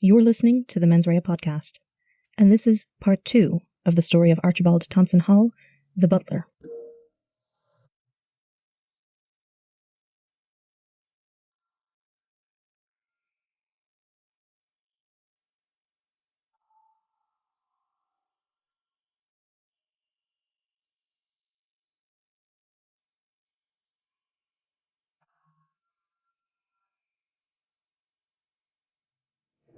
You're listening to the Mens Rea podcast, and this is part 2 of the story of Archibald Hall, the butler.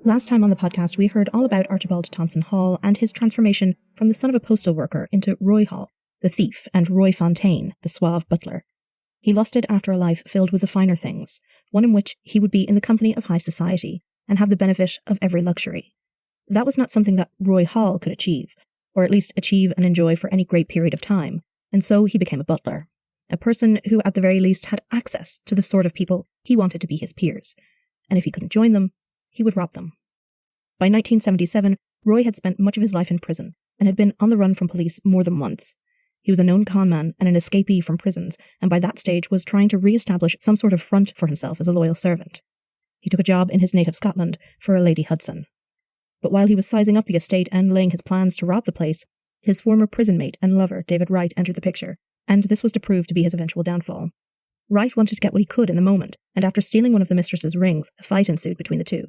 Last time on the podcast, we heard all about Archibald Hall and his transformation from the son of a postal worker into Roy Hall, the thief, and Roy Fontaine, the suave butler. He lusted after a life filled with the finer things, one in which he would be in the company of high society and have the benefit of every luxury. That was not something that Roy Hall could achieve, or at least achieve and enjoy for any great period of time, and so he became a butler, a person who at the very least had access to the sort of people he wanted to be his peers, and if he couldn't join them, he would rob them. By 1977, Roy had spent much of his life in prison and had been on the run from police more than once. He was a known con man and an escapee from prisons, and by that stage was trying to re-establish some sort of front for himself as a loyal servant. He took a job in his native Scotland for a Lady Hudson. But while he was sizing up the estate and laying his plans to rob the place, his former prison mate and lover, David Wright, entered the picture, and this was to prove to be his eventual downfall. Wright wanted to get what he could in the moment, and after stealing one of the mistress's rings, a fight ensued between the two.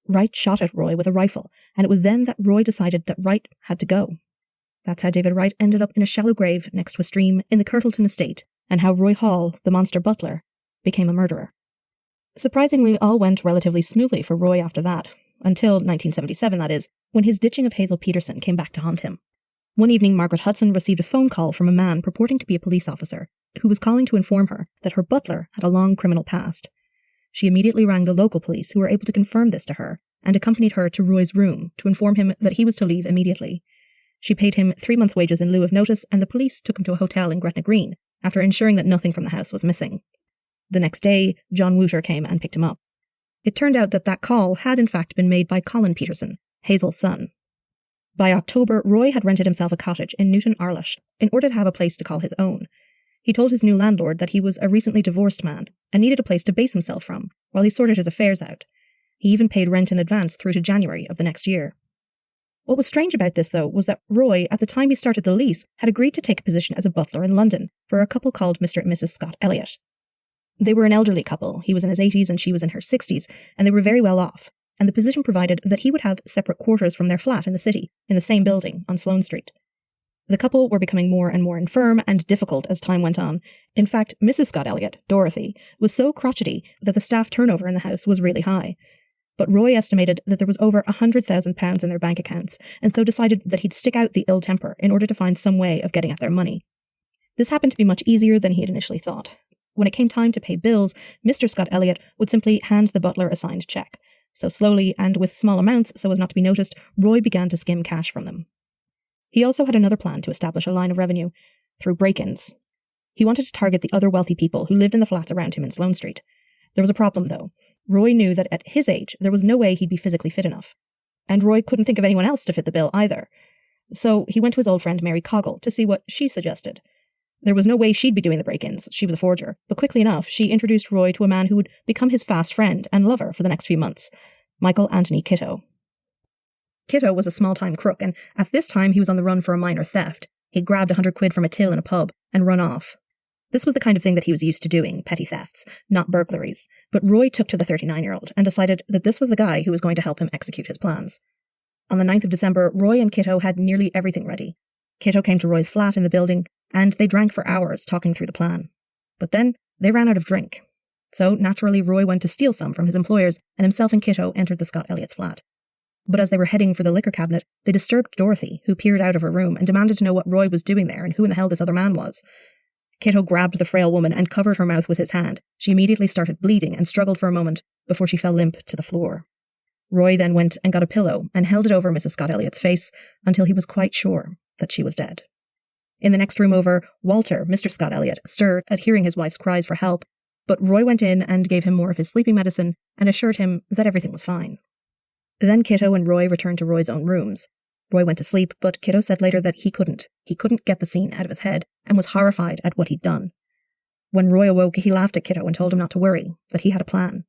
Wright shot at Roy with a rifle, and it was then that Roy decided that Wright had to go. That's how David Wright ended up in a shallow grave next to a stream in the Kirtleton estate, and how Roy Hall, the monster butler, became a murderer. Surprisingly, all went relatively smoothly for Roy after that, until 1977, that is, when his ditching of Hazel Peterson came back to haunt him. One evening, Margaret Hudson received a phone call from a man purporting to be a police officer, who was calling to inform her that her butler had a long criminal past. She immediately rang the local police, who were able to confirm this to her, and accompanied her to Roy's room to inform him that he was to leave immediately. She paid him 3 months' wages in lieu of notice, and the police took him to a hotel in Gretna Green, after ensuring that nothing from the house was missing. The next day, John Wooter came and picked him up. It turned out that call had in fact been made by Colin Peterson, Hazel's son. By October, Roy had rented himself a cottage in Newton Arlish in order to have a place to call his own. He told his new landlord that he was a recently divorced man and needed a place to base himself from while he sorted his affairs out. He even paid rent in advance through to January of the next year. What was strange about this, though, was that Roy, at the time he started the lease, had agreed to take a position as a butler in London for a couple called Mr. and Mrs. Scott Elliott. They were an elderly couple. He was in his 80s and she was in her 60s, and they were very well off, and the position provided that he would have separate quarters from their flat in the city, in the same building on Sloane Street. The couple were becoming more and more infirm and difficult as time went on. In fact, Mrs. Scott Elliott, Dorothy, was so crotchety that the staff turnover in the house was really high. But Roy estimated that there was over £100,000 in their bank accounts, and so decided that he'd stick out the ill temper in order to find some way of getting at their money. This happened to be much easier than he had initially thought. When it came time to pay bills, Mr. Scott Elliott would simply hand the butler a signed cheque. So slowly, and with small amounts so as not to be noticed, Roy began to skim cash from them. He also had another plan to establish a line of revenue, through break-ins. He wanted to target the other wealthy people who lived in the flats around him in Sloane Street. There was a problem, though. Roy knew that at his age, there was no way he'd be physically fit enough. And Roy couldn't think of anyone else to fit the bill either. So he went to his old friend Mary Coggle to see what she suggested. There was no way she'd be doing the break-ins, she was a forger, but quickly enough, she introduced Roy to a man who would become his fast friend and lover for the next few months, Michael Anthony Kitto. Kitto was a small-time crook, and at this time he was on the run for a minor theft. He'd grabbed £100 from a till in a pub and run off. This was the kind of thing that he was used to doing, petty thefts, not burglaries. But Roy took to the 39-year-old and decided that this was the guy who was going to help him execute his plans. On the 9th of December, Roy and Kitto had nearly everything ready. Kitto came to Roy's flat in the building, and they drank for hours talking through the plan. But then they ran out of drink. So naturally Roy went to steal some from his employers, and himself and Kitto entered the Scott Elliott's flat. But as they were heading for the liquor cabinet, they disturbed Dorothy, who peered out of her room and demanded to know what Roy was doing there and who in the hell this other man was. Kitto grabbed the frail woman and covered her mouth with his hand. She immediately started bleeding and struggled for a moment before she fell limp to the floor. Roy then went and got a pillow and held it over Mrs. Scott Elliott's face until he was quite sure that she was dead. In the next room over, Walter, Mr. Scott Elliott, stirred at hearing his wife's cries for help, but Roy went in and gave him more of his sleeping medicine and assured him that everything was fine. Then Kitto and Roy returned to Roy's own rooms. Roy went to sleep, but Kitto said later that he couldn't. He couldn't get the scene out of his head and was horrified at what he'd done. When Roy awoke, he laughed at Kitto and told him not to worry, that he had a plan.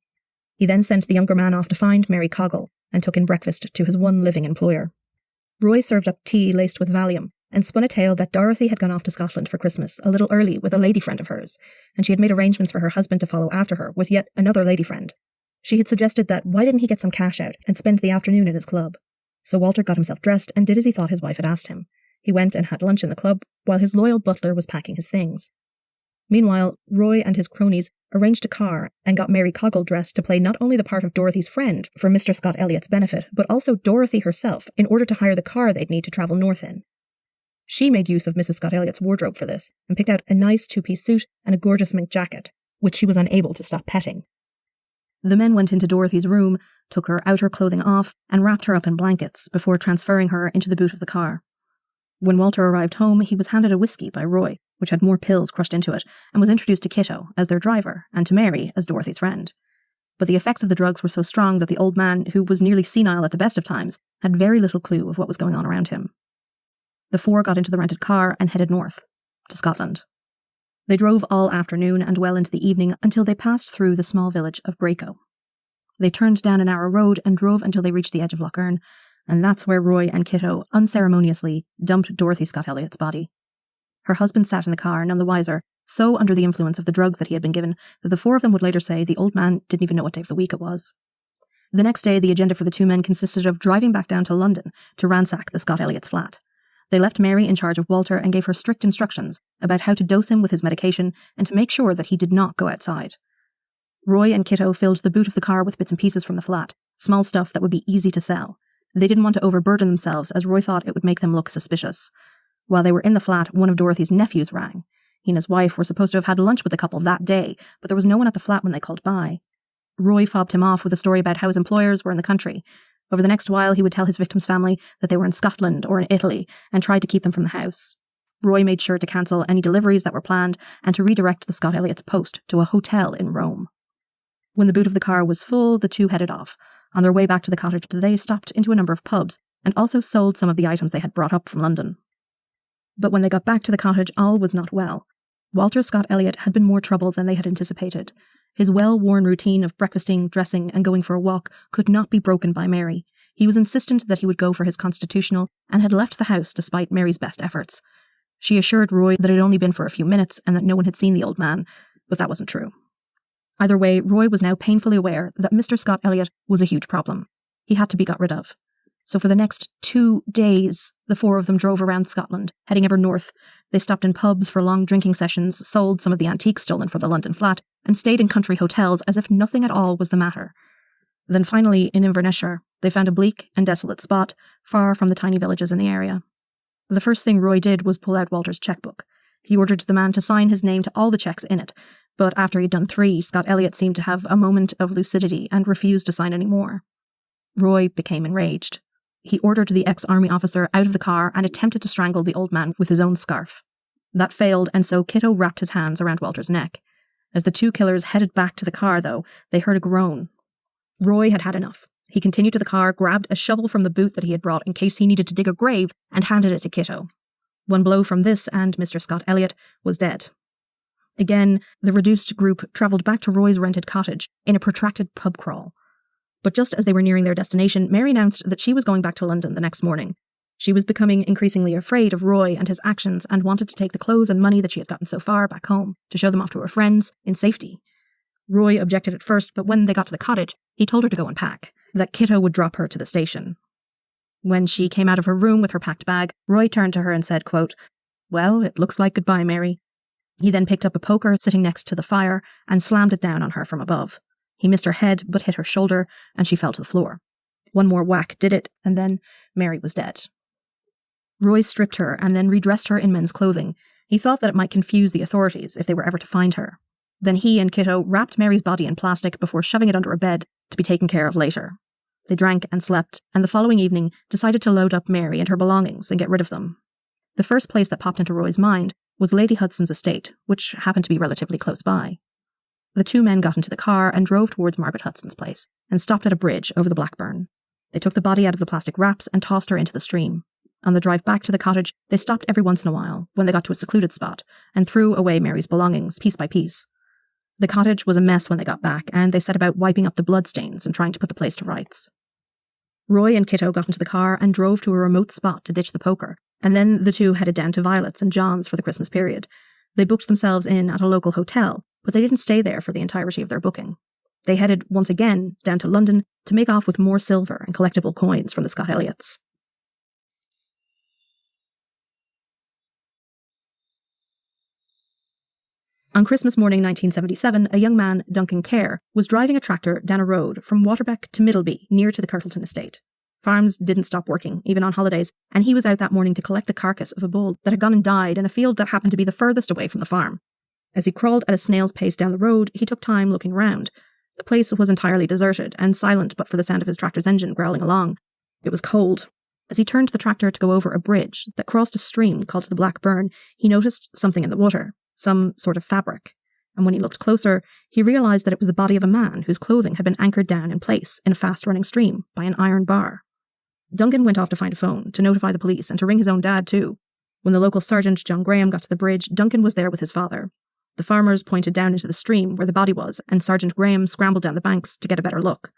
He then sent the younger man off to find Mary Coggle and took in breakfast to his one living employer. Roy served up tea laced with Valium and spun a tale that Dorothy had gone off to Scotland for Christmas a little early with a lady friend of hers, and she had made arrangements for her husband to follow after her with yet another lady friend. She had suggested that why didn't he get some cash out and spend the afternoon in his club? So Walter got himself dressed and did as he thought his wife had asked him. He went and had lunch in the club while his loyal butler was packing his things. Meanwhile, Roy and his cronies arranged a car and got Mary Coggle dressed to play not only the part of Dorothy's friend for Mr. Scott Elliott's benefit, but also Dorothy herself in order to hire the car they'd need to travel north in. She made use of Mrs. Scott Elliott's wardrobe for this and picked out a nice two-piece suit and a gorgeous mink jacket, which she was unable to stop petting. The men went into Dorothy's room, took her outer clothing off, and wrapped her up in blankets before transferring her into the boot of the car. When Walter arrived home, he was handed a whiskey by Roy, which had more pills crushed into it, and was introduced to Kitto as their driver and to Mary as Dorothy's friend. But the effects of the drugs were so strong that the old man, who was nearly senile at the best of times, had very little clue of what was going on around him. The four got into the rented car and headed north, to Scotland. They drove all afternoon and well into the evening until they passed through the small village of Braco. They turned down a narrow road and drove until they reached the edge of Lough Erne, and that's where Roy and Kitto unceremoniously dumped Dorothy Scott Elliott's body. Her husband sat in the car, none the wiser, so under the influence of the drugs that he had been given that the four of them would later say the old man didn't even know what day of the week it was. The next day, the agenda for the two men consisted of driving back down to London to ransack the Scott Elliott's flat. They left Mary in charge of Walter and gave her strict instructions about how to dose him with his medication and to make sure that he did not go outside. Roy and Kitto filled the boot of the car with bits and pieces from the flat, small stuff that would be easy to sell. They didn't want to overburden themselves, as Roy thought it would make them look suspicious. While they were in the flat, one of Dorothy's nephews rang. He and his wife were supposed to have had lunch with the couple that day, but there was no one at the flat when they called by. Roy fobbed him off with a story about how his employers were in the country. Over the next while, he would tell his victim's family that they were in Scotland or in Italy and tried to keep them from the house. Roy made sure to cancel any deliveries that were planned and to redirect the Scott Elliott's post to a hotel in Rome. When the boot of the car was full, the two headed off. On their way back to the cottage, they stopped into a number of pubs and also sold some of the items they had brought up from London. But when they got back to the cottage, all was not well. Walter Scott Elliott had been more trouble than they had anticipated. His well-worn routine of breakfasting, dressing, and going for a walk could not be broken by Mary. He was insistent that he would go for his constitutional and had left the house despite Mary's best efforts. She assured Roy that it had only been for a few minutes and that no one had seen the old man, but that wasn't true. Either way, Roy was now painfully aware that Mr. Scott Elliott was a huge problem. He had to be got rid of. So for the next 2 days, the four of them drove around Scotland, heading ever north. They stopped in pubs for long drinking sessions, sold some of the antiques stolen from the London flat, and stayed in country hotels as if nothing at all was the matter. Then finally, in Inverness-shire, they found a bleak and desolate spot, far from the tiny villages in the area. The first thing Roy did was pull out Walter's checkbook. He ordered the man to sign his name to all the checks in it, but after he'd done 3, Scott Elliott seemed to have a moment of lucidity and refused to sign any more. Roy became enraged. He ordered the ex-army officer out of the car and attempted to strangle the old man with his own scarf. That failed, and so Kitto wrapped his hands around Walter's neck. As the two killers headed back to the car, though, they heard a groan. Roy had had enough. He continued to the car, grabbed a shovel from the boot that he had brought in case he needed to dig a grave, and handed it to Kitto. One blow from this, and Mr. Scott Elliott was dead. Again, the reduced group travelled back to Roy's rented cottage in a protracted pub crawl. But just as they were nearing their destination, Mary announced that she was going back to London the next morning. She was becoming increasingly afraid of Roy and his actions and wanted to take the clothes and money that she had gotten so far back home to show them off to her friends in safety. Roy objected at first, but when they got to the cottage, he told her to go and pack, that Kitto would drop her to the station. When she came out of her room with her packed bag, Roy turned to her and said, quote, "Well, it looks like goodbye, Mary." He then picked up a poker sitting next to the fire and slammed it down on her from above. He missed her head, but hit her shoulder, and she fell to the floor. One more whack did it, and then Mary was dead. Roy stripped her and then redressed her in men's clothing. He thought that it might confuse the authorities if they were ever to find her. Then he and Kitto wrapped Mary's body in plastic before shoving it under a bed to be taken care of later. They drank and slept, and the following evening decided to load up Mary and her belongings and get rid of them. The first place that popped into Roy's mind was Lady Hudson's estate, which happened to be relatively close by. The two men got into the car and drove towards Margaret Hudson's place, and stopped at a bridge over the Blackburn. They took the body out of the plastic wraps and tossed her into the stream. On the drive back to the cottage, they stopped every once in a while, when they got to a secluded spot, and threw away Mary's belongings, piece by piece. The cottage was a mess when they got back, and they set about wiping up the bloodstains and trying to put the place to rights. Roy and Kitto got into the car and drove to a remote spot to ditch the poker, and then the two headed down to Violet's and John's for the Christmas period. They booked themselves in at a local hotel, but they didn't stay there for the entirety of their booking. They headed once again down to London to make off with more silver and collectible coins from the Scott Elliots. On Christmas morning 1977, a young man, Duncan Kerr, was driving a tractor down a road from Waterbeck to Middleby, near to the Kirtleton estate. Farms didn't stop working, even on holidays, and he was out that morning to collect the carcass of a bull that had gone and died in a field that happened to be the furthest away from the farm. As he crawled at a snail's pace down the road, he took time looking around. The place was entirely deserted and silent but for the sound of his tractor's engine growling along. It was cold. As he turned the tractor to go over a bridge that crossed a stream called the Black Burn, he noticed something in the water. Some sort of fabric, and when he looked closer, he realised that it was the body of a man whose clothing had been anchored down in place in a fast-running stream by an iron bar. Duncan went off to find a phone, to notify the police, and to ring his own dad too. When the local sergeant, John Graham, got to the bridge, Duncan was there with his father. The farmers pointed down into the stream where the body was, and Sergeant Graham scrambled down the banks to get a better look.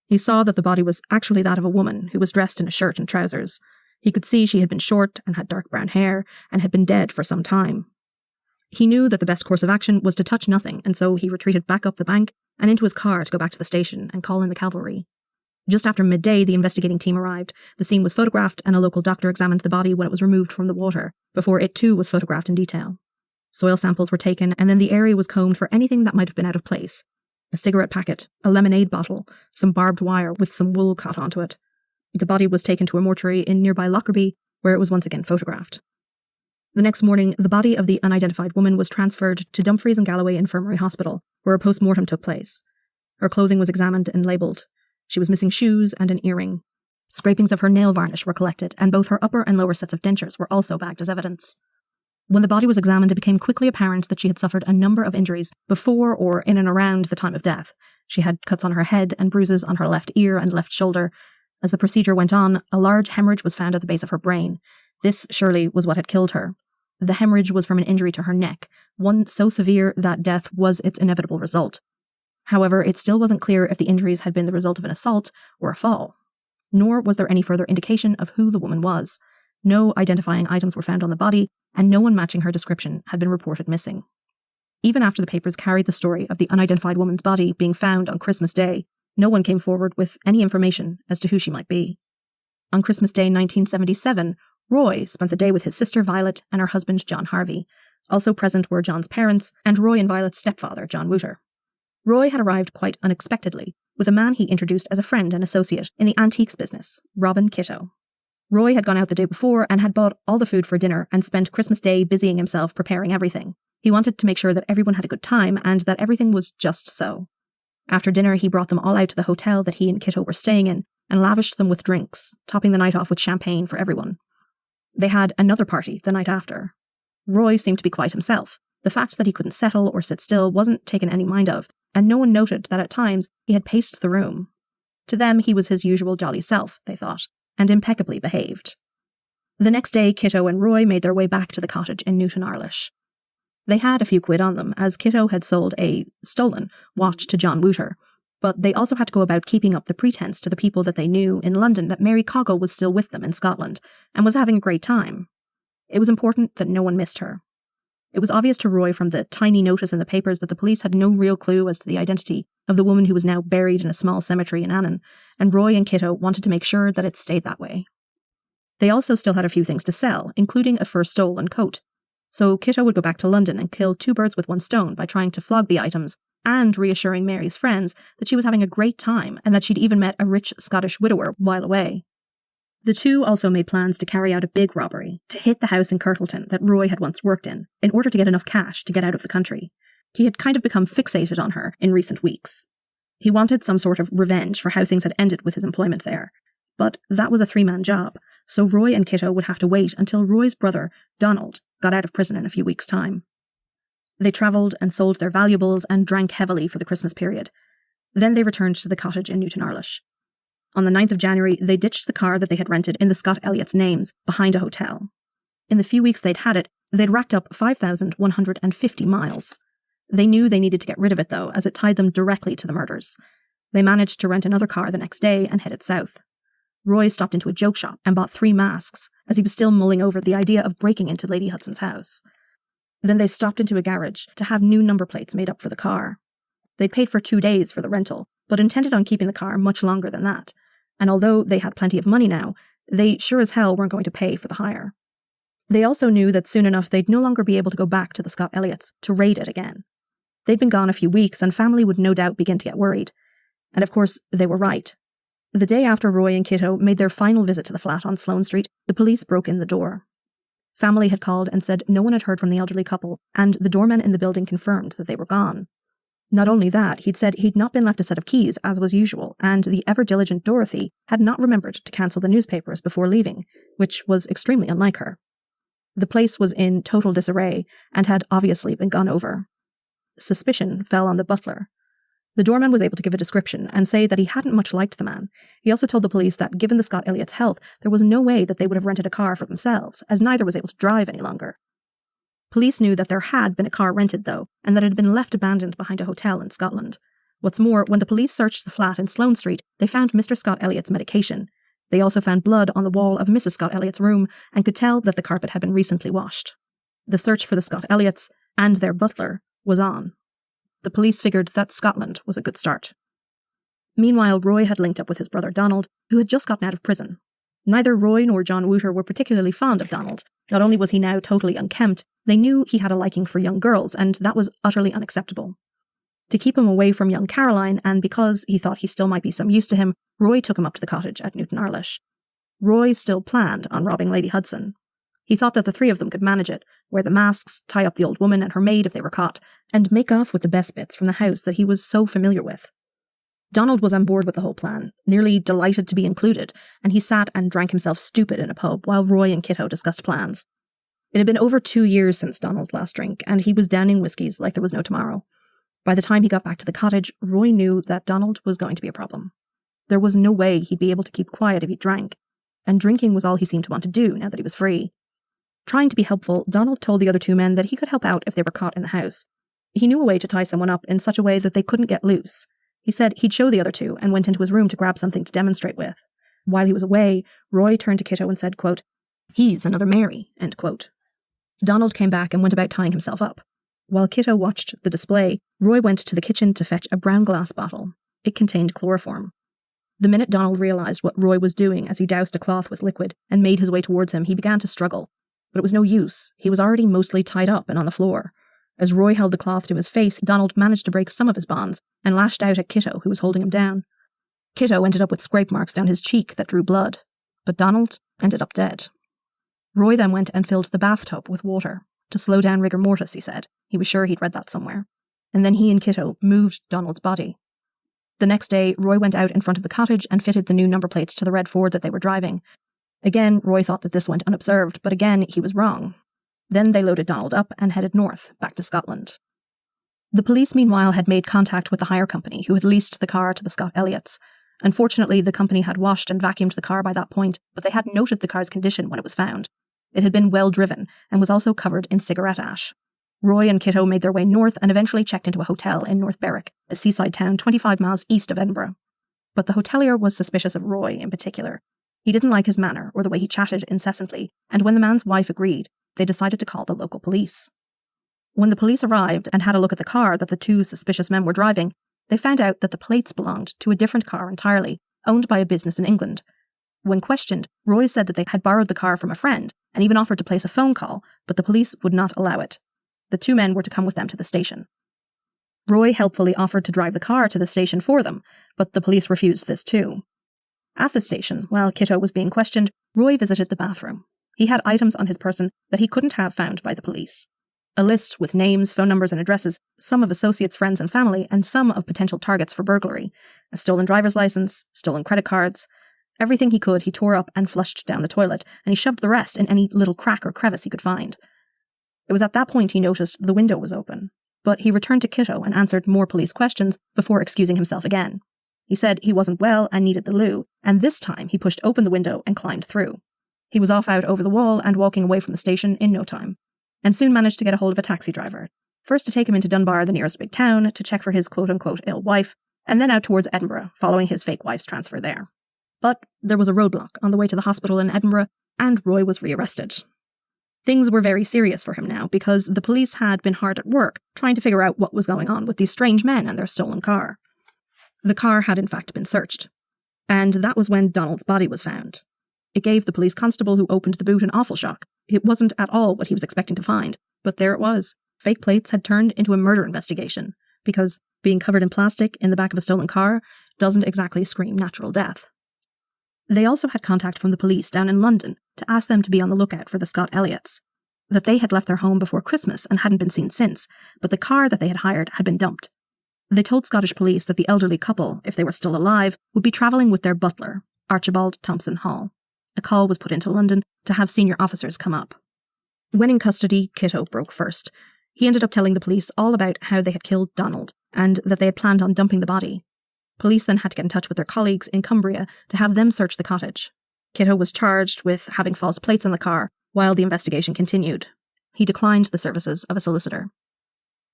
He saw that the body was actually that of a woman who was dressed in a shirt and trousers. He could see she had been short and had dark brown hair, and had been dead for some time. He knew that the best course of action was to touch nothing, and so he retreated back up the bank and into his car to go back to the station and call in the cavalry. Just after midday, the investigating team arrived. The scene was photographed, and a local doctor examined the body when it was removed from the water, before it too was photographed in detail. Soil samples were taken, and then the area was combed for anything that might have been out of place. A cigarette packet, a lemonade bottle, some barbed wire with some wool caught onto it. The body was taken to a mortuary in nearby Lockerbie, where it was once again photographed. The next morning, the body of the unidentified woman was transferred to Dumfries and Galloway Infirmary Hospital, where a post-mortem took place. Her clothing was examined and labelled. She was missing shoes and an earring. Scrapings of her nail varnish were collected, and both her upper and lower sets of dentures were also bagged as evidence. When the body was examined, it became quickly apparent that she had suffered a number of injuries before or in and around the time of death. She had cuts on her head and bruises on her left ear and left shoulder. As the procedure went on, a large hemorrhage was found at the base of her brain. This surely was what had killed her. The hemorrhage was from an injury to her neck, one so severe that death was its inevitable result. However, it still wasn't clear if the injuries had been the result of an assault or a fall. Nor was there any further indication of who the woman was. No identifying items were found on the body, and no one matching her description had been reported missing. Even after the papers carried the story of the unidentified woman's body being found on Christmas Day, no one came forward with any information as to who she might be. On Christmas Day 1977, Roy spent the day with his sister Violet and her husband John Harvey. Also present were John's parents and Roy and Violet's stepfather, John Wooter. Roy had arrived quite unexpectedly, with a man he introduced as a friend and associate in the antiques business, Robin Kitto. Roy had gone out the day before and had bought all the food for dinner and spent Christmas Day busying himself preparing everything. He wanted to make sure that everyone had a good time and that everything was just so. After dinner, he brought them all out to the hotel that he and Kitto were staying in and lavished them with drinks, topping the night off with champagne for everyone. They had another party the night after. Roy seemed to be quite himself. The fact that he couldn't settle or sit still wasn't taken any mind of, and no one noted that at times he had paced the room. To them, he was his usual jolly self, they thought, and impeccably behaved. The next day, Kitto and Roy made their way back to the cottage in Newton Arlish. They had a few quid on them, as Kitto had sold a stolen watch to John Wooter, but they also had to go about keeping up the pretense to the people that they knew in London that Mary Coggle was still with them in Scotland, and was having a great time. It was important that no one missed her. It was obvious to Roy from the tiny notice in the papers that the police had no real clue as to the identity of the woman who was now buried in a small cemetery in Annan, and Roy and Kitto wanted to make sure that it stayed that way. They also still had a few things to sell, including a fur stole and coat. So Kitto would go back to London and kill two birds with one stone by trying to flog the items and reassuring Mary's friends that she was having a great time and that she'd even met a rich Scottish widower while away. The two also made plans to carry out a big robbery, to hit the house in Kirtleton that Roy had once worked in order to get enough cash to get out of the country. He had kind of become fixated on her in recent weeks. He wanted some sort of revenge for how things had ended with his employment there. But that was a three-man job, so Roy and Kitto would have to wait until Roy's brother, Donald, got out of prison in a few weeks' time. They travelled and sold their valuables and drank heavily for the Christmas period. Then they returned to the cottage in Newton Arlish. On the 9th of January, they ditched the car that they had rented in the Scott Elliots' names behind a hotel. In the few weeks they'd had it, they'd racked up 5,150 miles. They knew they needed to get rid of it though, as it tied them directly to the murders. They managed to rent another car the next day and headed south. Roy stopped into a joke shop and bought 3 masks, as he was still mulling over the idea of breaking into Lady Hudson's house. Then they stopped into a garage to have new number plates made up for the car. They'd paid for 2 days for the rental, but intended on keeping the car much longer than that, and although they had plenty of money now, they sure as hell weren't going to pay for the hire. They also knew that soon enough they'd no longer be able to go back to the Scott Elliots to raid it again. They'd been gone a few weeks and family would no doubt begin to get worried. And of course, they were right. The day after Roy and Kitto made their final visit to the flat on Sloane Street, the police broke in the door. Family had called and said no one had heard from the elderly couple, and the doorman in the building confirmed that they were gone. Not only that, he'd said he'd not been left a set of keys, as was usual, and the ever-diligent Dorothy had not remembered to cancel the newspapers before leaving, which was extremely unlike her. The place was in total disarray, and had obviously been gone over. Suspicion fell on the butler. The doorman was able to give a description and say that he hadn't much liked the man. He also told the police that given the Scott Elliots' health, there was no way that they would have rented a car for themselves, as neither was able to drive any longer. Police knew that there had been a car rented, though, and that it had been left abandoned behind a hotel in Scotland. What's more, when the police searched the flat in Sloane Street, they found Mr. Scott Elliott's medication. They also found blood on the wall of Mrs. Scott Elliott's room and could tell that the carpet had been recently washed. The search for the Scott Elliots and their butler was on. The police figured that Scotland was a good start. Meanwhile, Roy had linked up with his brother Donald, who had just gotten out of prison. Neither Roy nor John Wooter were particularly fond of Donald. Not only was he now totally unkempt, they knew he had a liking for young girls, and that was utterly unacceptable. To keep him away from young Caroline, and because he thought he still might be some use to him, Roy took him up to the cottage at Newton Arlish. Roy still planned on robbing Lady Hudson. He thought that the 3 of them could manage it, wear the masks, tie up the old woman and her maid if they were caught, and make off with the best bits from the house that he was so familiar with. Donald was on board with the whole plan, nearly delighted to be included, and he sat and drank himself stupid in a pub while Roy and Kitto discussed plans. It had been over 2 years since Donald's last drink, and he was downing whiskies like there was no tomorrow. By the time he got back to the cottage, Roy knew that Donald was going to be a problem. There was no way he'd be able to keep quiet if he drank, and drinking was all he seemed to want to do now that he was free. Trying to be helpful, Donald told the other 2 men that he could help out if they were caught in the house. He knew a way to tie someone up in such a way that they couldn't get loose. He said he'd show the other 2 and went into his room to grab something to demonstrate with. While he was away, Roy turned to Kitto and said, quote, "He's another Mary," end quote. Donald came back and went about tying himself up. While Kitto watched the display, Roy went to the kitchen to fetch a brown glass bottle. It contained chloroform. The minute Donald realized what Roy was doing as he doused a cloth with liquid and made his way towards him, he began to struggle. But it was no use. He was already mostly tied up and on the floor. As Roy held the cloth to his face, Donald managed to break some of his bonds and lashed out at Kitto, who was holding him down. Kitto ended up with scrape marks down his cheek that drew blood, but Donald ended up dead. Roy then went and filled the bathtub with water. To slow down rigor mortis, he said. He was sure he'd read that somewhere. And then he and Kitto moved Donald's body. The next day, Roy went out in front of the cottage and fitted the new number plates to the red Ford that they were driving. Again, Roy thought that this went unobserved, but again, he was wrong. Then they loaded Donald up and headed north, back to Scotland. The police, meanwhile, had made contact with the hire company who had leased the car to the Scott Elliots. Unfortunately, the company had washed and vacuumed the car by that point, but they had noted the car's condition when it was found. It had been well driven and was also covered in cigarette ash. Roy and Kitto made their way north and eventually checked into a hotel in North Berwick, a seaside town 25 miles east of Edinburgh. But the hotelier was suspicious of Roy in particular. He didn't like his manner or the way he chatted incessantly, and when the man's wife agreed, they decided to call the local police. When the police arrived and had a look at the car that the 2 suspicious men were driving, they found out that the plates belonged to a different car entirely, owned by a business in England. When questioned, Roy said that they had borrowed the car from a friend and even offered to place a phone call, but the police would not allow it. The 2 men were to come with them to the station. Roy helpfully offered to drive the car to the station for them, but the police refused this too. At the station, while Kitto was being questioned, Roy visited the bathroom. He had items on his person that he couldn't have found by the police. A list with names, phone numbers and addresses, some of associates, friends and family, and some of potential targets for burglary. A stolen driver's license, stolen credit cards. Everything he could he tore up and flushed down the toilet, and he shoved the rest in any little crack or crevice he could find. It was at that point he noticed the window was open, but he returned to Kitto and answered more police questions before excusing himself again. He said he wasn't well and needed the loo, and this time he pushed open the window and climbed through. He was off out over the wall and walking away from the station in no time, and soon managed to get a hold of a taxi driver. first to take him into Dunbar, the nearest big town, to check for his quote-unquote ill wife, and then out towards Edinburgh, following his fake wife's transfer there. But there was a roadblock on the way to the hospital in Edinburgh, and Roy was rearrested. Things were very serious for him now, because the police had been hard at work trying to figure out what was going on with these strange men and their stolen car. The car had in fact been searched, and that was when Donald's body was found. It gave the police constable who opened the boot an awful shock. It wasn't at all what he was expecting to find, but there it was. Fake plates had turned into a murder investigation, because being covered in plastic in the back of a stolen car doesn't exactly scream natural death. They also had contact from the police down in London to ask them to be on the lookout for the Scott Elliots, that they had left their home before Christmas and hadn't been seen since, but the car that they had hired had been dumped. They told Scottish police that the elderly couple, if they were still alive, would be travelling with their butler, Archibald Hall. A call was put into London to have senior officers come up. When in custody, Kitto broke first. He ended up telling the police all about how they had killed Donald, and that they had planned on dumping the body. Police then had to get in touch with their colleagues in Cumbria to have them search the cottage. Kitto was charged with having false plates on the car while the investigation continued. He declined the services of a solicitor.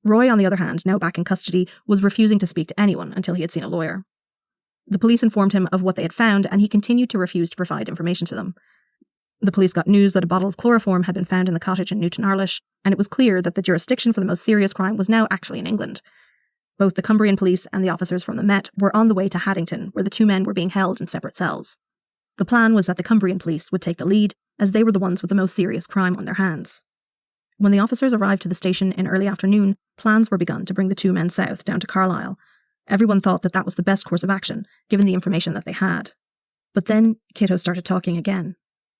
Roy, on the other hand, now back in custody, was refusing to speak to anyone until he had seen a lawyer. The police informed him of what they had found, and he continued to refuse to provide information to them. The police got news that a bottle of chloroform had been found in the cottage in Newton Arlish, and it was clear that the jurisdiction for the most serious crime was now actually in England. Both the Cumbrian police and the officers from the Met were on the way to Haddington, where the two men were being held in separate cells. The plan was that the Cumbrian police would take the lead, as they were the ones with the most serious crime on their hands. When the officers arrived to the station in early afternoon, plans were begun to bring the two men south down to Carlisle. Everyone thought that that was the best course of action, given the information that they had. But then Kitto started talking again.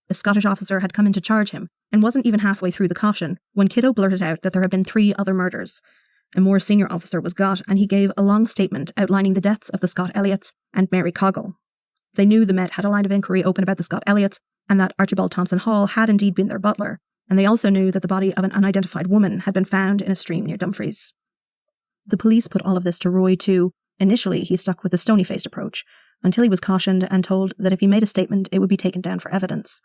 A Scottish officer had come in to charge him, and wasn't even halfway through the caution when Kitto blurted out that there had been 3 other murders. A more senior officer was got, and he gave a long statement outlining the deaths of the Scott Elliots and Mary Coggle. They knew the Met had a line of inquiry open about the Scott Elliots, and that Archibald Hall had indeed been their butler, and they also knew that the body of an unidentified woman had been found in a stream near Dumfries. The police put all of this to Roy too. Initially, he stuck with the stony-faced approach, until he was cautioned and told that if he made a statement, it would be taken down for evidence.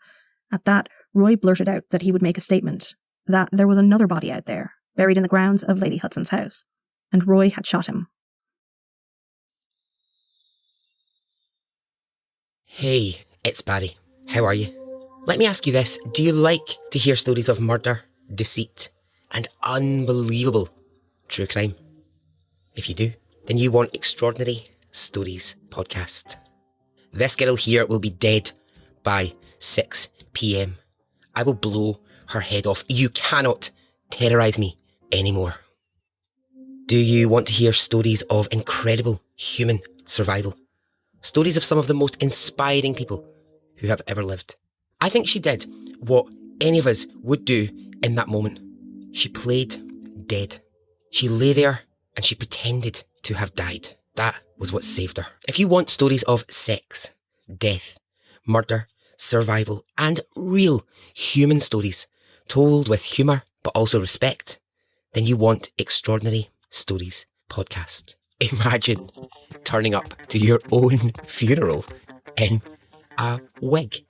At that, Roy blurted out that he would make a statement, that there was another body out there, buried in the grounds of Lady Hudson's house, and Roy had shot him. Hey, it's Barry. How are you? Let me ask you this. Do you like to hear stories of murder, deceit, and unbelievable true crime? If you do, then you want Extraordinary Stories podcast. This girl here will be dead by 6 p.m. I will blow her head off. You cannot terrorise me anymore. Do you want to hear stories of incredible human survival? Stories of some of the most inspiring people who have ever lived. I think she did what any of us would do in that moment. She played dead. She lay there and she pretended to have died. That was what saved her. If you want stories of sex, death, murder, survival, and real human stories told with humour but also respect, then you want Extraordinary Stories podcast. Imagine turning up to your own funeral in a wig.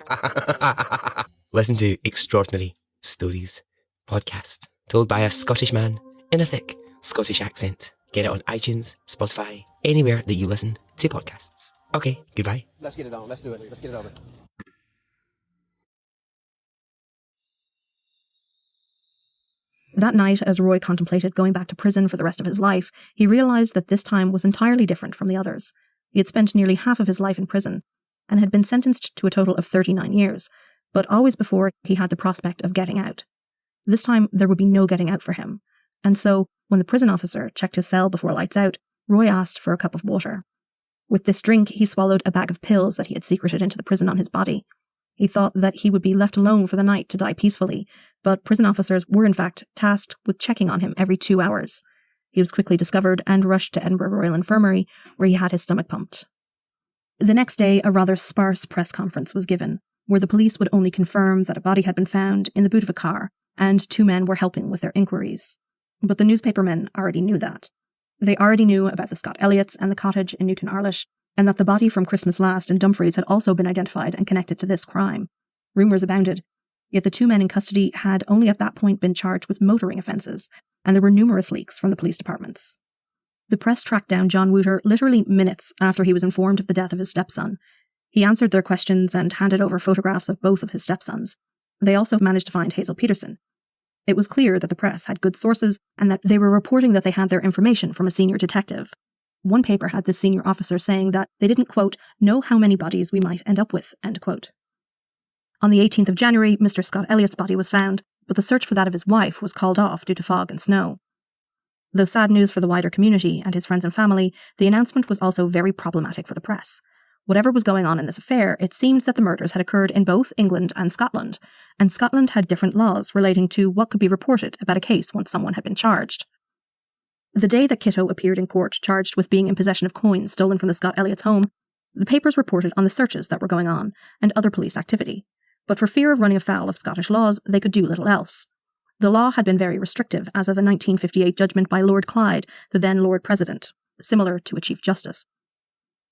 Listen to Extraordinary Stories podcast, told by a Scottish man in a thick Scottish accent. Get it on iTunes, Spotify, anywhere that you listen to podcasts. Okay, goodbye. Let's get it on. Let's do it. Let's get it over. That night, as Roy contemplated going back to prison for the rest of his life, he realised that this time was entirely different from the others. He had spent nearly half of his life in prison, and had been sentenced to a total of 39 years, but always before he had the prospect of getting out. This time, there would be no getting out for him, and so, when the prison officer checked his cell before lights out, Roy asked for a cup of water. With this drink, he swallowed a bag of pills that he had secreted into the prison on his body. He thought that he would be left alone for the night to die peacefully, but prison officers were in fact tasked with checking on him every 2 hours. He was quickly discovered and rushed to Edinburgh Royal Infirmary, where he had his stomach pumped. The next day, a rather sparse press conference was given, where the police would only confirm that a body had been found in the boot of a car, and 2 men were helping with their inquiries. But the newspapermen already knew that. They already knew about the Scott Elliots and the cottage in Newton Arlish, and that the body from Christmas last in Dumfries had also been identified and connected to this crime. Rumours abounded, yet the 2 men in custody had only at that point been charged with motoring offences, and there were numerous leaks from the police departments. The press tracked down John Wooter literally minutes after he was informed of the death of his stepson. He answered their questions and handed over photographs of both of his stepsons. They also managed to find Hazel Peterson. It was clear that the press had good sources and that they were reporting that they had their information from a senior detective. One paper had this senior officer saying that they didn't, quote, know how many bodies we might end up with, end quote. On the 18th of January, Mr. Scott Elliott's body was found, but the search for that of his wife was called off due to fog and snow. Though sad news for the wider community and his friends and family, the announcement was also very problematic for the press. Whatever was going on in this affair, it seemed that the murders had occurred in both England and Scotland had different laws relating to what could be reported about a case once someone had been charged. The day that Kitto appeared in court charged with being in possession of coins stolen from the Scott Elliott's home, the papers reported on the searches that were going on and other police activity. But for fear of running afoul of Scottish laws, they could do little else. The law had been very restrictive as of a 1958 judgment by Lord Clyde, the then Lord President, similar to a Chief Justice.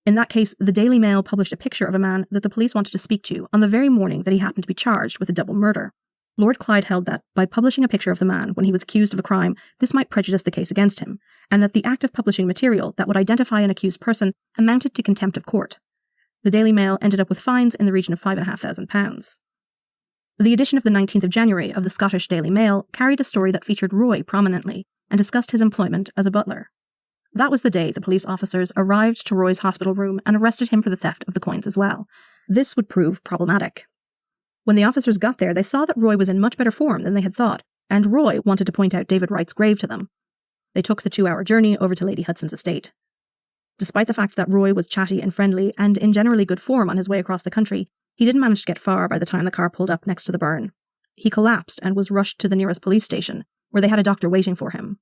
In that case, the Daily Mail published a picture of a man that the police wanted to speak to on the very morning that he happened to be charged with a double murder. Lord Clyde held that, by publishing a picture of the man when he was accused of a crime, this might prejudice the case against him, and that the act of publishing material that would identify an accused person amounted to contempt of court. The Daily Mail ended up with fines in the region of £5,500. The edition of the 19th of January of the Scottish Daily Mail carried a story that featured Roy prominently and discussed his employment as a butler. That was the day the police officers arrived to Roy's hospital room and arrested him for the theft of the coins as well. This would prove problematic. When the officers got there, they saw that Roy was in much better form than they had thought, and Roy wanted to point out David Wright's grave to them. They took the 2-hour journey over to Lady Hudson's estate. Despite the fact that Roy was chatty and friendly and in generally good form on his way across the country, he didn't manage to get far by the time the car pulled up next to the burn. He collapsed and was rushed to the nearest police station, where they had a doctor waiting for him.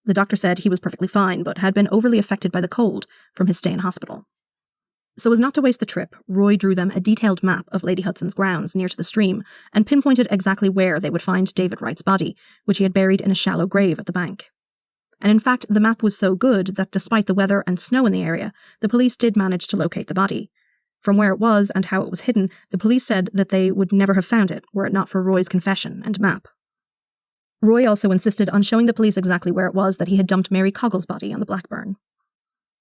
The doctor said he was perfectly fine, but had been overly affected by the cold from his stay in hospital. So as not to waste the trip, Roy drew them a detailed map of Lady Hudson's grounds near to the stream and pinpointed exactly where they would find David Wright's body, which he had buried in a shallow grave at the bank. And in fact, the map was so good that despite the weather and snow in the area, the police did manage to locate the body. From where it was and how it was hidden, the police said that they would never have found it were it not for Roy's confession and map. Roy also insisted on showing the police exactly where it was that he had dumped Mary Coggle's body on the Blackburn.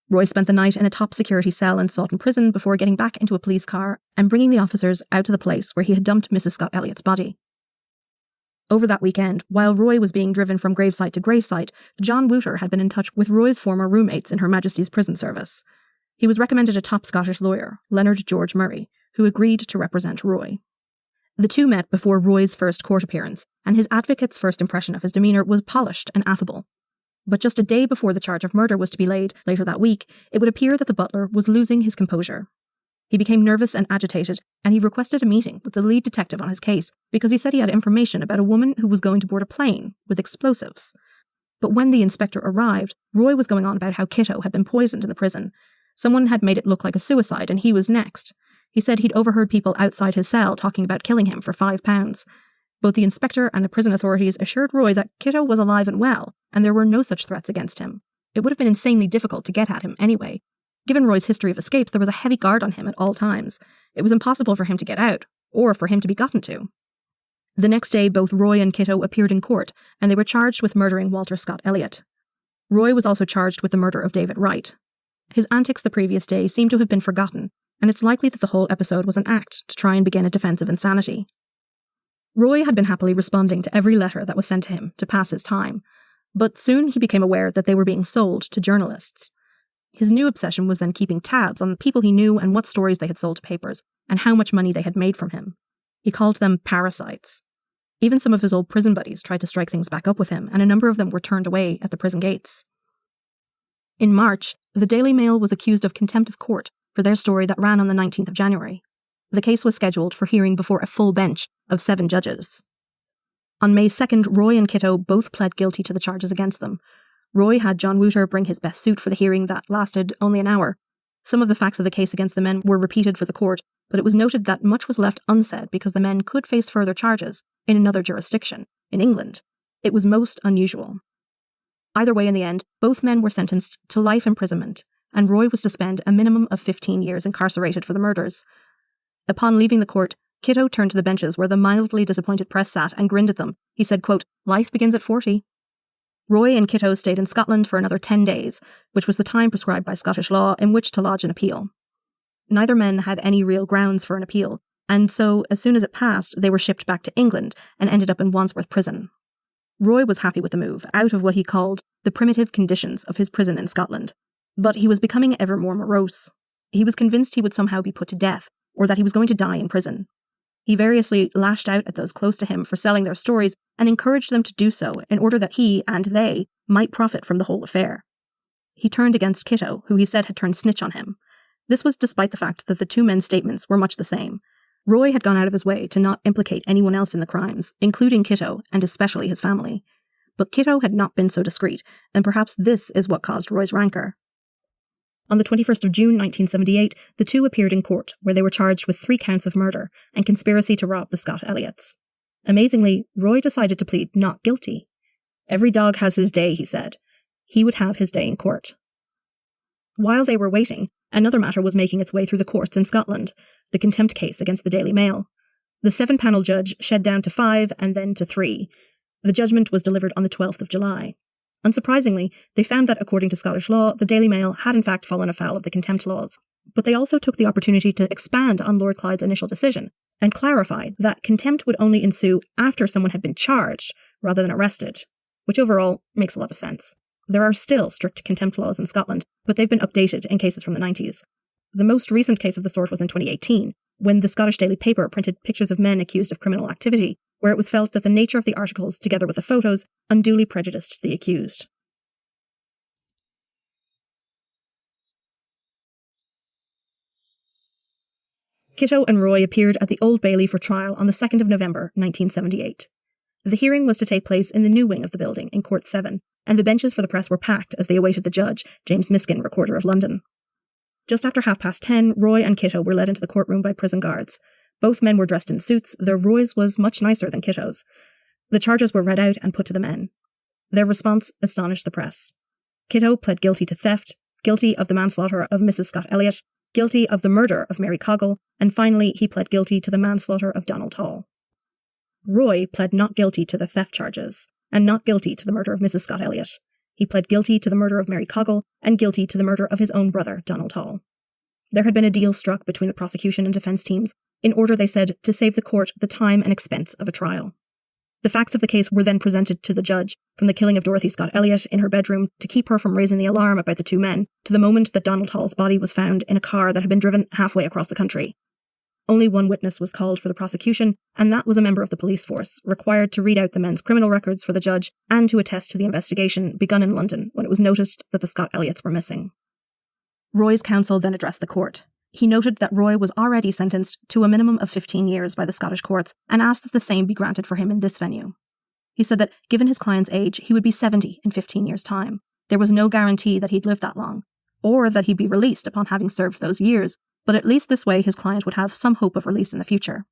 Roy spent the night in a top-security cell in Sawton Prison before getting back into a police car and bringing the officers out to the place where he had dumped Mrs. Scott Elliott's body. Over that weekend, while Roy was being driven from gravesite to gravesite, John Wooter had been in touch with Roy's former roommates in Her Majesty's Prison Service. He was recommended a top Scottish lawyer, Leonard George Murray, who agreed to represent Roy. The two met before Roy's first court appearance, and his advocate's first impression of his demeanour was polished and affable. But just a day before the charge of murder was to be laid, later that week, it would appear that the butler was losing his composure. He became nervous and agitated, and he requested a meeting with the lead detective on his case because he said he had information about a woman who was going to board a plane with explosives. But when the inspector arrived, Roy was going on about how Kitto had been poisoned in the prison. Someone had made it look like a suicide, and he was next. He said he'd overheard people outside his cell talking about killing him for £5. Both the inspector and the prison authorities assured Roy that Kitto was alive and well, and there were no such threats against him. It would have been insanely difficult to get at him anyway. Given Roy's history of escapes, there was a heavy guard on him at all times. It was impossible for him to get out, or for him to be gotten to. The next day, both Roy and Kitto appeared in court, and they were charged with murdering Walter Scott Elliott. Roy was also charged with the murder of David Wright. His antics the previous day seemed to have been forgotten, and it's likely that the whole episode was an act to try and begin a defence of insanity. Roy had been happily responding to every letter that was sent to him to pass his time, but soon he became aware that they were being sold to journalists. His new obsession was then keeping tabs on the people he knew and what stories they had sold to papers, and how much money they had made from him. He called them parasites. Even some of his old prison buddies tried to strike things back up with him, and a number of them were turned away at the prison gates. In March, the Daily Mail was accused of contempt of court for their story that ran on the 19th of January. The case was scheduled for hearing before a full bench of 7 judges. On May 2nd, Roy and Kitto both pled guilty to the charges against them. Roy had John Wooter bring his best suit for the hearing that lasted only an hour. Some of the facts of the case against the men were repeated for the court, but it was noted that much was left unsaid because the men could face further charges in another jurisdiction, in England. It was most unusual. Either way, in the end, both men were sentenced to life imprisonment, and Roy was to spend a minimum of 15 years incarcerated for the murders. Upon leaving the court, Kitto turned to the benches where the mildly disappointed press sat and grinned at them. He said, quote, "Life begins at 40. Roy and Kitto stayed in Scotland for another 10 days, which was the time prescribed by Scottish law in which to lodge an appeal. Neither men had any real grounds for an appeal, and so as soon as it passed, they were shipped back to England and ended up in Wandsworth Prison. Roy was happy with the move, out of what he called the primitive conditions of his prison in Scotland, but he was becoming ever more morose. He was convinced he would somehow be put to death, or that he was going to die in prison. He variously lashed out at those close to him for selling their stories and encouraged them to do so in order that he and they might profit from the whole affair. He turned against Kitto, who he said had turned snitch on him. This was despite the fact that the two men's statements were much the same. Roy had gone out of his way to not implicate anyone else in the crimes, including Kitto and especially his family. But Kitto had not been so discreet, and perhaps this is what caused Roy's rancour. On the 21st of June 1978, the two appeared in court, where they were charged with 3 counts of murder and conspiracy to rob the Scott Elliots. Amazingly, Roy decided to plead not guilty. Every dog has his day, he said. He would have his day in court. While they were waiting, another matter was making its way through the courts in Scotland, the contempt case against the Daily Mail. The 7-panel judge shed down to 5 and then to 3. The judgment was delivered on the 12th of July. Unsurprisingly, they found that, according to Scottish law, the Daily Mail had in fact fallen afoul of the contempt laws. But they also took the opportunity to expand on Lord Clyde's initial decision and clarify that contempt would only ensue after someone had been charged rather than arrested, which overall makes a lot of sense. There are still strict contempt laws in Scotland, but they've been updated in cases from the 90s. The most recent case of the sort was in 2018, when the Scottish Daily Paper printed pictures of men accused of criminal activity, where it was felt that the nature of the articles, together with the photos, unduly prejudiced the accused. Kitto and Roy appeared at the Old Bailey for trial on the 2nd of November 1978. The hearing was to take place in the new wing of the building in Court 7, and the benches for the press were packed as they awaited the judge, James Miskin, Recorder of London. Just after 10:30, Roy and Kitto were led into the courtroom by prison guards. Both men were dressed in suits, though Roy's was much nicer than Kitto's. The charges were read out and put to the men. Their response astonished the press. Kitto pled guilty to theft, guilty of the manslaughter of Mrs. Scott Elliott, guilty of the murder of Mary Coggle, and finally he pled guilty to the manslaughter of Donald Hall. Roy pled not guilty to the theft charges, and not guilty to the murder of Mrs. Scott Elliott. He pled guilty to the murder of Mary Coggle, and guilty to the murder of his own brother, Donald Hall. There had been a deal struck between the prosecution and defence teams, in order, they said, to save the court the time and expense of a trial. The facts of the case were then presented to the judge, from the killing of Dorothy Scott Elliott in her bedroom to keep her from raising the alarm about the two men, to the moment that Donald Hall's body was found in a car that had been driven halfway across the country. Only one witness was called for the prosecution, and that was a member of the police force, required to read out the men's criminal records for the judge and to attest to the investigation begun in London when it was noticed that the Scott Elliots were missing. Roy's counsel then addressed the court. He noted that Roy was already sentenced to a minimum of 15 years by the Scottish courts and asked that the same be granted for him in this venue. He said that, given his client's age, he would be 70 in 15 years' time. There was no guarantee that he'd live that long, or that he'd be released upon having served those years, but at least this way his client would have some hope of release in the future.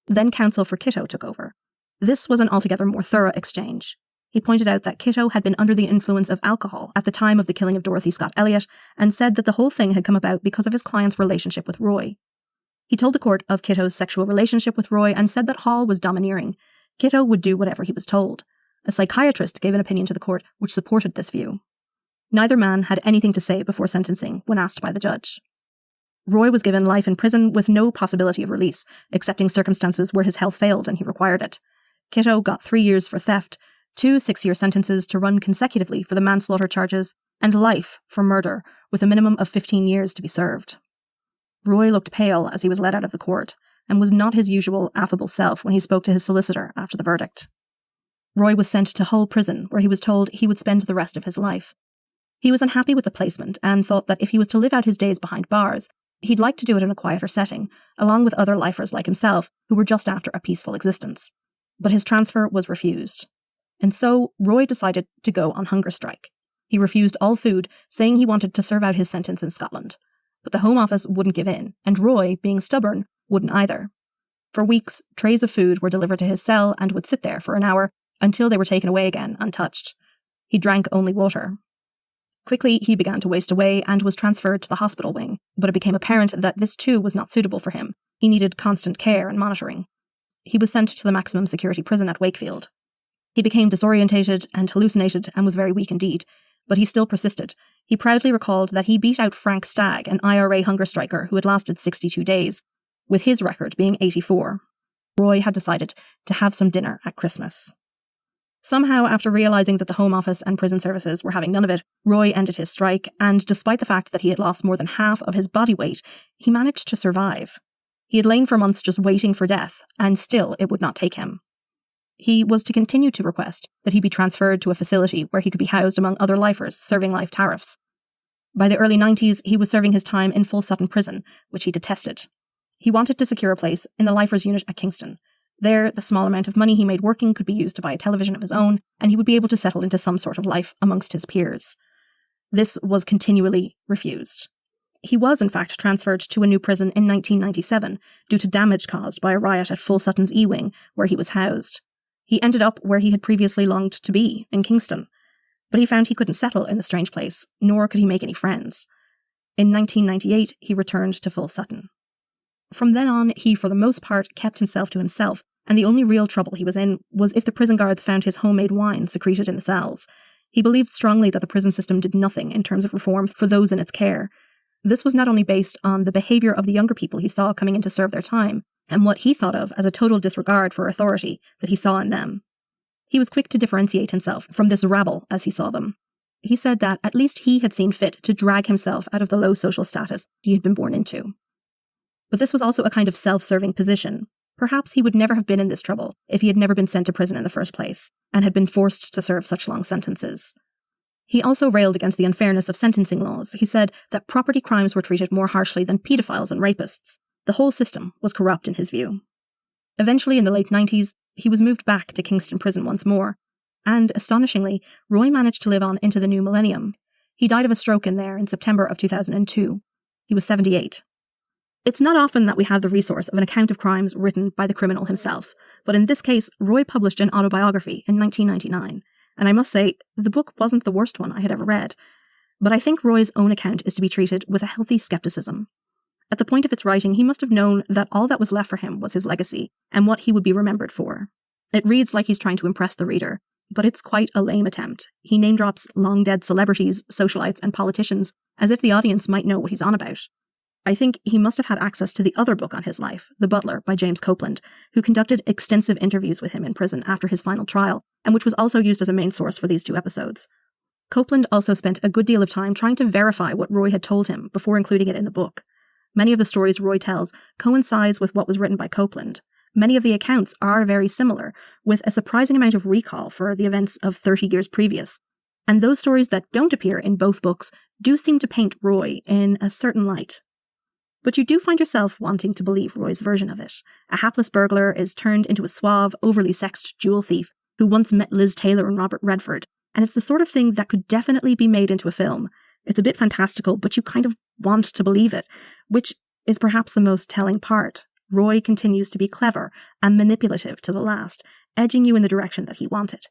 Then counsel for Kitto took over. This was an altogether more thorough exchange. He pointed out that Kitto had been under the influence of alcohol at the time of the killing of Dorothy Scott Elliott and said that the whole thing had come about because of his client's relationship with Roy. He told the court of Kitto's sexual relationship with Roy and said that Hall was domineering. Kitto would do whatever he was told. A psychiatrist gave an opinion to the court which supported this view. Neither man had anything to say before sentencing when asked by the judge. Roy was given life in prison with no possibility of release, excepting circumstances where his health failed and he required it. Kitto got 3 years for theft, 2 6-year sentences to run consecutively for the manslaughter charges, and life for murder, with a minimum of 15 years to be served. Roy looked pale as he was led out of the court, and was not his usual affable self when he spoke to his solicitor after the verdict. Roy was sent to Hull Prison, where he was told he would spend the rest of his life. He was unhappy with the placement, and thought that if he was to live out his days behind bars, he'd like to do it in a quieter setting, along with other lifers like himself, who were just after a peaceful existence. But his transfer was refused. And so, Roy decided to go on hunger strike. He refused all food, saying he wanted to serve out his sentence in Scotland. But the Home Office wouldn't give in, and Roy, being stubborn, wouldn't either. For weeks, trays of food were delivered to his cell and would sit there for an hour, until they were taken away again, untouched. He drank only water. Quickly, he began to waste away and was transferred to the hospital wing, but it became apparent that this too was not suitable for him. He needed constant care and monitoring. He was sent to the maximum security prison at Wakefield. He became disorientated and hallucinated and was very weak indeed, but he still persisted. He proudly recalled that he beat out Frank Stagg, an IRA hunger striker who had lasted 62 days, with his record being 84. Roy had decided to have some dinner at Christmas. Somehow, after realising that the Home Office and prison services were having none of it, Roy ended his strike, and despite the fact that he had lost more than half of his body weight, he managed to survive. He had lain for months just waiting for death, and still it would not take him. He was to continue to request that he be transferred to a facility where he could be housed among other lifers serving life tariffs. By the early 90s, he was serving his time in Full Sutton Prison, which he detested. He wanted to secure a place in the lifers unit at Kingston. There, the small amount of money he made working could be used to buy a television of his own, and he would be able to settle into some sort of life amongst his peers. This was continually refused. He was, in fact, transferred to a new prison in 1997 due to damage caused by a riot at Full Sutton's E-Wing, where he was housed. He ended up where he had previously longed to be, in Kingston. But he found he couldn't settle in the strange place, nor could he make any friends. In 1998, he returned to Full Sutton. From then on, he, for the most part, kept himself to himself, and the only real trouble he was in was if the prison guards found his homemade wine secreted in the cells. He believed strongly that the prison system did nothing in terms of reform for those in its care. This was not only based on the behaviour of the younger people he saw coming in to serve their time, and what he thought of as a total disregard for authority that he saw in them. He was quick to differentiate himself from this rabble as he saw them. He said that at least he had seen fit to drag himself out of the low social status he had been born into. But this was also a kind of self-serving position. Perhaps he would never have been in this trouble if he had never been sent to prison in the first place, and had been forced to serve such long sentences. He also railed against the unfairness of sentencing laws. He said that property crimes were treated more harshly than paedophiles and rapists. The whole system was corrupt in his view. Eventually, in the late 90s, he was moved back to Kingston Prison once more, and, astonishingly, Roy managed to live on into the new millennium. He died of a stroke in there in September of 2002. He was 78. It's not often that we have the resource of an account of crimes written by the criminal himself, but in this case, Roy published an autobiography in 1999, and I must say, the book wasn't the worst one I had ever read. But I think Roy's own account is to be treated with a healthy skepticism. At the point of its writing, he must have known that all that was left for him was his legacy, and what he would be remembered for. It reads like he's trying to impress the reader, but it's quite a lame attempt. He name-drops long-dead celebrities, socialites, and politicians, as if the audience might know what he's on about. I think he must have had access to the other book on his life, The Butler, by James Copeland, who conducted extensive interviews with him in prison after his final trial, and which was also used as a main source for these two episodes. Copeland also spent a good deal of time trying to verify what Roy had told him before including it in the book. Many of the stories Roy tells coincides with what was written by Copeland. Many of the accounts are very similar, with a surprising amount of recall for the events of 30 years previous. And those stories that don't appear in both books do seem to paint Roy in a certain light. But you do find yourself wanting to believe Roy's version of it. A hapless burglar is turned into a suave, overly sexed jewel thief who once met Liz Taylor and Robert Redford, and it's the sort of thing that could definitely be made into a film. It's a bit fantastical, but you kind of want to believe it, which is perhaps the most telling part. Roy continues to be clever and manipulative to the last, edging you in the direction that he wanted.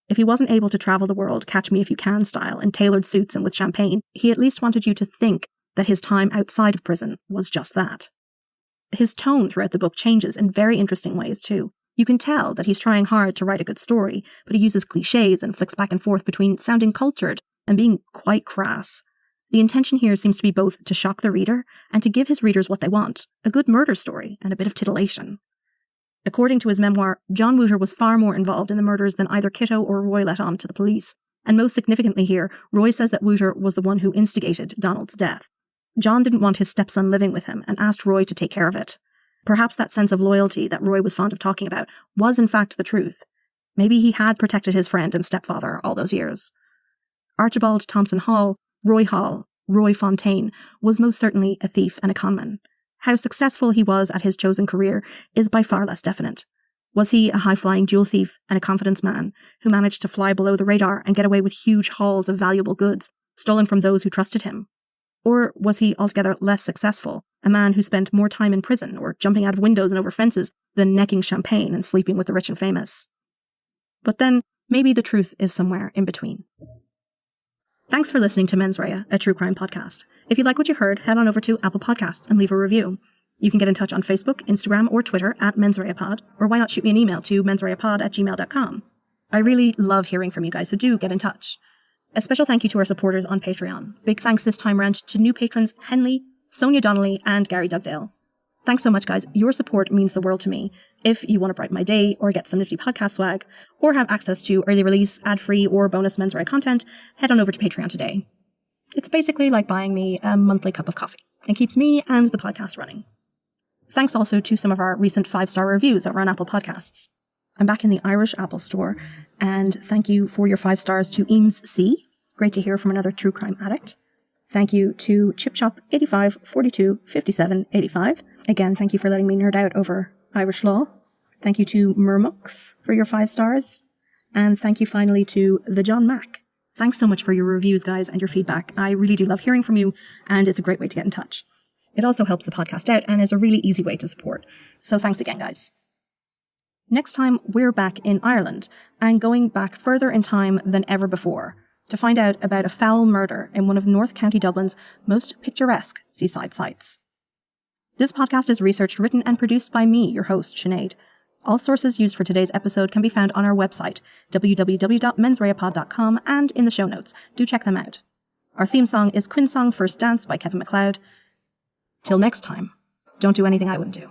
If he wasn't able to travel the world Catch Me If You Can style in tailored suits and with champagne, he at least wanted you to think that his time outside of prison was just that. His tone throughout the book changes in very interesting ways too. You can tell that he's trying hard to write a good story, but he uses cliches and flicks back and forth between sounding cultured and being quite crass. The intention here seems to be both to shock the reader and to give his readers what they want, a good murder story and a bit of titillation. According to his memoir, John Wooter was far more involved in the murders than either Kitto or Roy let on to the police, and most significantly here, Roy says that Wooter was the one who instigated Donald's death. John didn't want his stepson living with him and asked Roy to take care of it. Perhaps that sense of loyalty that Roy was fond of talking about was in fact the truth. Maybe he had protected his friend and stepfather all those years. Archibald Thompson Hall, Roy Fontaine, was most certainly a thief and a conman. How successful he was at his chosen career is by far less definite. Was he a high-flying jewel thief and a confidence man who managed to fly below the radar and get away with huge hauls of valuable goods stolen from those who trusted him? Or was he altogether less successful, a man who spent more time in prison or jumping out of windows and over fences than necking champagne and sleeping with the rich and famous? But then, maybe the truth is somewhere in between. Thanks for listening to Mens Rea, a true crime podcast. If you like what you heard, head on over to Apple Podcasts and leave a review. You can get in touch on Facebook, Instagram, or Twitter @mensreapod, or why not shoot me an email to mensreapod@gmail.com. I really love hearing from you guys, so do get in touch. A special thank you to our supporters on Patreon. Big thanks this time around to new patrons Henley, Sonia Donnelly, and Gary Dugdale. Thanks so much, guys. Your support means the world to me. If you want to brighten my day, or get some nifty podcast swag, or have access to early release, ad-free, or bonus Men's Right content, head on over to Patreon today. It's basically like buying me a monthly cup of coffee, and keeps me and the podcast running. Thanks also to some of our recent 5-star reviews over on Apple Podcasts. I'm back in the Irish Apple Store, and thank you for your 5 stars to Eames C. Great to hear from another true crime addict. Thank you to ChipChop 85 42 57 85. Again, thank you for letting me nerd out over Irish law. Thank you to Mermux for your 5 stars. And thank you finally to the John Mack. Thanks so much for your reviews, guys, and your feedback. I really do love hearing from you, and it's a great way to get in touch. It also helps the podcast out and is a really easy way to support. So thanks again, guys. Next time, we're back in Ireland and going back further in time than ever before to find out about a foul murder in one of North County Dublin's most picturesque seaside sites. This podcast is researched, written, and produced by me, your host, Sinead. All sources used for today's episode can be found on our website, www.mensrayapod.com, and in the show notes. Do check them out. Our theme song is Quinn Song First Dance by Kevin MacLeod. Till next time, don't do anything I wouldn't do.